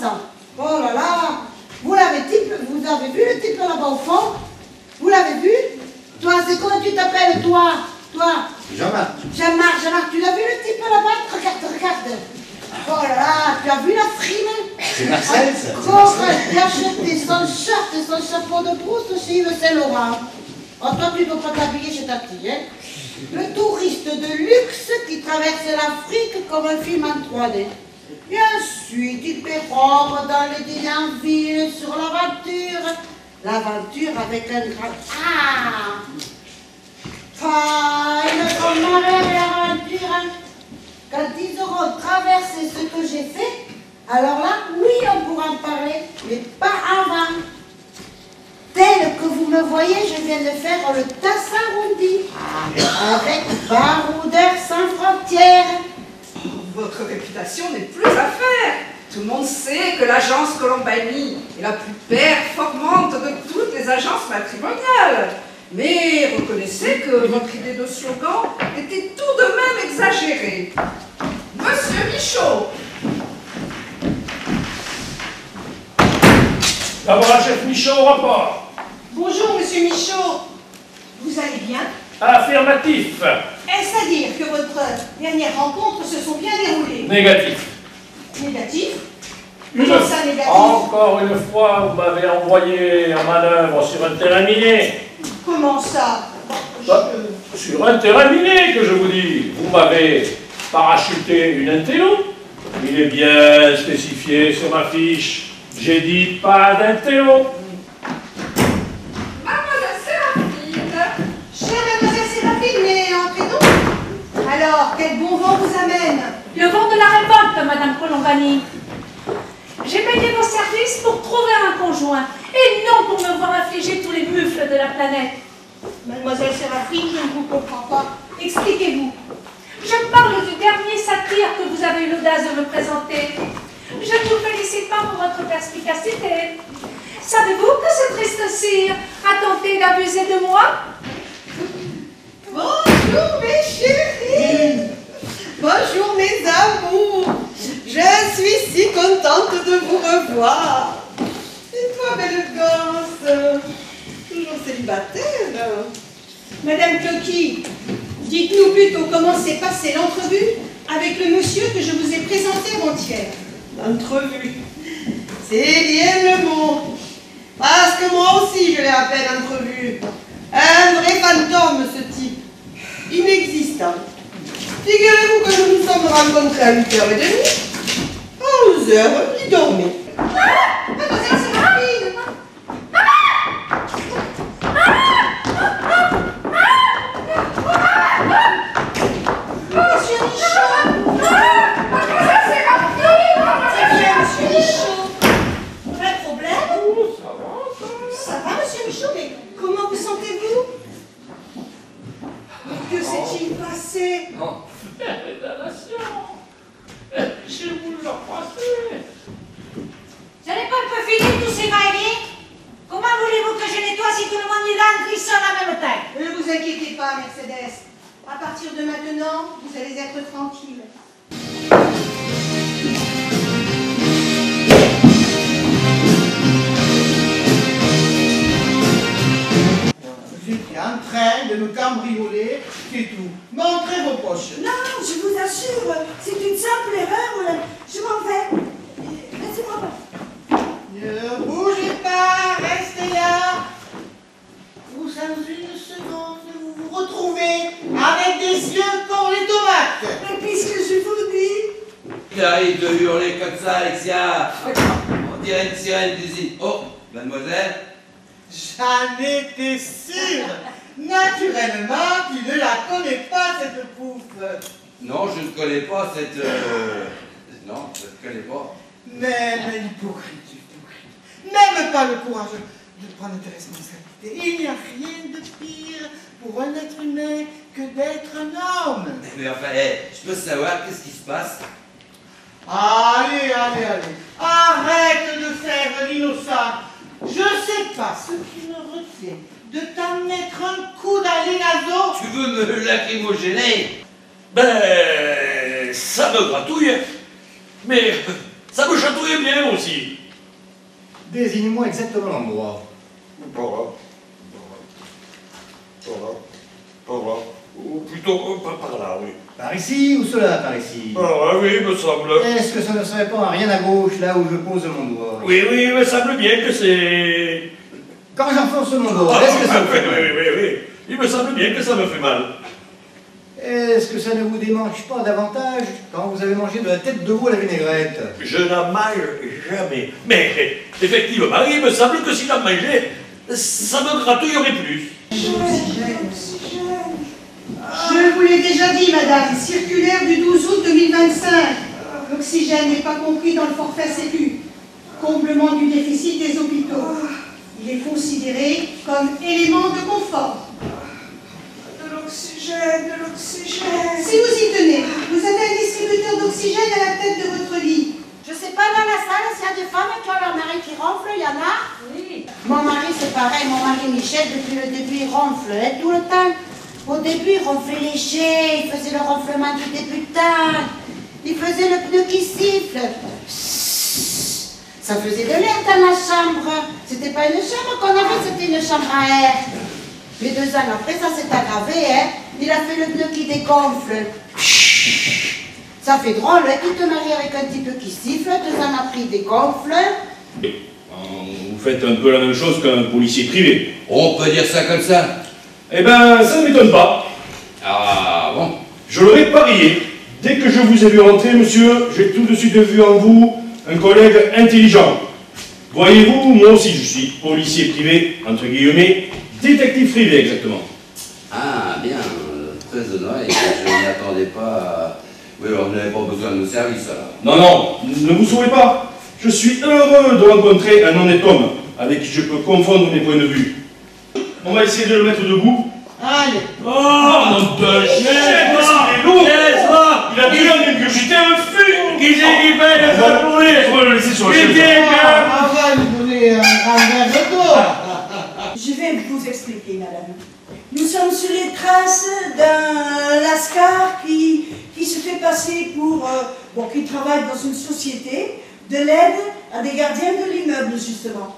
ça. Oh là là. Vous avez vu le type là-bas au fond? Vous l'avez vu? Toi, c'est comment tu t'appelles, toi? Jean-Marc. Jean-Marc, tu l'as vu le type là-bas? Regarde. Oh là là, tu as vu la frime? C'est Marcel, ça. Encore, il a acheté son short et son chapeau de Proust chez Yves Saint-Laurent. Oh, toi, tu ne peux pas t'habiller chez ta fille, hein? Le touriste de luxe qui traverse l'Afrique comme un film en 3D. Et ensuite, il pérore dans les dîners en ville, sur l'aventure. L'aventure avec un grand... Ah! Une grande marée l'aventure, hein? Quand ils auront traversé ce que j'ai fait, alors là, oui, on pourra en parler, mais pas avant. Tel que vous me voyez, je viens de faire le tasse arrondi, avec baroudeur sans frontières. Votre réputation n'est plus à faire. Tout le monde sait que l'agence Colombani est la plus performante de toutes les agences matrimoniales. Mais reconnaissez que votre idée de slogan était tout de même exagérée. Monsieur Michaud. Laboratoire Michaud au rapport. Bonjour, monsieur Michaud. Vous allez bien? Affirmatif. Est-ce à dire que votre dernière rencontre se sont bien déroulées? Négatif. Négatif? Comment ça, négatif? Encore une fois, vous m'avez envoyé en manœuvre sur un terrain miné. Comment ça? Sur un terrain miné, que je vous dis. Vous m'avez parachuté une intello. Il est bien spécifié sur ma fiche. J'ai dit pas d'intello. Mademoiselle Séraphine. Chère mademoiselle Séraphine, mais entrez donc. Alors, quel bon vent vous amène? Le vent de la révolte, madame Colombani. J'ai payé vos services pour trouver un conjoint, et non pour me voir infliger tous les mufles de la planète. Mademoiselle Séraphine, je ne vous comprends pas. Expliquez-vous. Je parle du dernier satire que vous avez eu l'audace de me présenter. Je ne vous félicite pas pour votre perspicacité. Savez-vous que ce triste cire a tenté d'abuser de moi? Bonjour mes chéris. Bonjour mes amours. Je suis si contente de vous revoir. Et toi, belle gosse, toujours célibataire? Madame Cloqui, dites-nous plutôt comment s'est passée l'entrevue avec le monsieur que je vous ai présenté avant-hier. L'entrevue, c'est bien le mot. Parce que moi aussi, je l'ai appelé entrevue. Un vrai fantôme, ce type. Inexistant. Figurez-vous que nous nous sommes rencontrés à 8h30. À 11h, il dormait. Mademoiselle Séraphine! Monsieur Michaud! Mademoiselle Séraphine. C'est bien, monsieur Michaud. Pas de problème? Ça va, monsieur Michaud, mais comment vous sentez-vous? Que s'est-il passé? Je vous le repassez. Vous n'avez pas un peu fini tous ces va-et-vient? Comment voulez-vous que je nettoie si tout le monde y va en glissant la même tête? Ne vous inquiétez pas, Mercedes. À partir de maintenant, vous allez être tranquille. Vous étiez en train de me cambrioler, c'est tout. Montrez vos poches. Non, je vous assure, c'est une simple erreur. Je m'en vais. Laissez-moi pas. Ne bougez pas, restez là. Vous, dans une seconde, vous vous retrouvez avec des yeux comme les tomates. Mais puisque je vous dis... Il arrive de hurler comme ça, Alexia. On dirait une sirène d'usine. Oh, mademoiselle. J'en étais sûre. Naturellement, tu ne la connais pas, cette pouffe. Non, je ne connais pas cette... Non, je ne connais pas. Même l'hypocrite, même pas le courage de prendre tes responsabilités. Il n'y a rien de pire pour un être humain que d'être un homme. Mais enfin, je peux savoir qu'est-ce qui se passe? Allez, arrête de faire l'innocent. Je sais pas ce qui me retient de t'en mettre un coup dans les naseaux. Tu veux me lacrymogéner? Ben, ça me gratouille. Mais Ça me chatouille bien aussi. Désigne-moi exactement l'endroit. Par là. Ou plutôt par là, oui. Par ici ou cela, par ici? Ah oui, me semble. Est-ce que ça ne serait pas rien à gauche, là où je pose mon doigt? Oui, il me semble bien que c'est... Quand j'enfonce mon doigt, est-ce que ça me fait mal? Oui. Il me semble bien que ça me fait mal. Est-ce que ça ne vous démange pas davantage quand vous avez mangé de la tête de veau à la vinaigrette? Je n'en mange jamais. Mais effectivement, il me semble que si j'en mangeais, ça me gratouillerait plus. Je vous l'ai déjà dit, madame, circulaire du 12 août 2025. L'oxygène n'est pas compris dans le forfait Sécu. Comblement du déficit des hôpitaux. Il est considéré comme élément de confort. De l'oxygène. Si vous y tenez, vous avez un distributeur d'oxygène à la tête de votre lit. Je sais pas dans la salle s'il y a des femmes qui ont leur mari qui ronfle, il y en a? Oui. Mon mari c'est pareil, mon mari Michel depuis le début il ronfle tout le temps. Au début il ronflait léger, il faisait le ronflement du débutant, il faisait le pneu qui siffle. Ça faisait de l'air dans la chambre. C'était pas une chambre qu'on avait, c'était une chambre à air. Mais 2 ans après, ça s'est aggravé, hein. Il a fait le pneu qui dégonfle. Ça fait drôle, hein. Tu te maries avec un type qui siffle, 2 ans après, il dégonfle. Vous faites un peu la même chose qu'un policier privé. On peut dire ça comme ça? Eh ben, ça ne m'étonne pas. Ah bon? Je l'aurais parié. Dès que je vous ai vu rentrer, monsieur, j'ai tout de suite vu en vous un collègue intelligent. Voyez-vous, moi aussi je suis policier privé, entre guillemets, détective privé exactement. Ah bien, très honoré, je n'y attendais pas. Oui, alors vous n'avez pas besoin de nos services alors. Non, ne vous sauvez pas. Je suis heureux de rencontrer un honnête homme avec qui je peux confondre mes points de vue. On va essayer de le mettre debout. Allez. Oh, mon Dieu, il est lourd. Il a dû en ingurgiter un fût. Qui c'est qui fait les abonnés? On va le laisser sur la chaise. On va lui donner un verre de d'eau. Je vais vous expliquer, madame. Nous sommes sur les traces d'un lascar qui se fait passer pour... qui travaille dans une société de l'aide à des gardiens de l'immeuble, justement.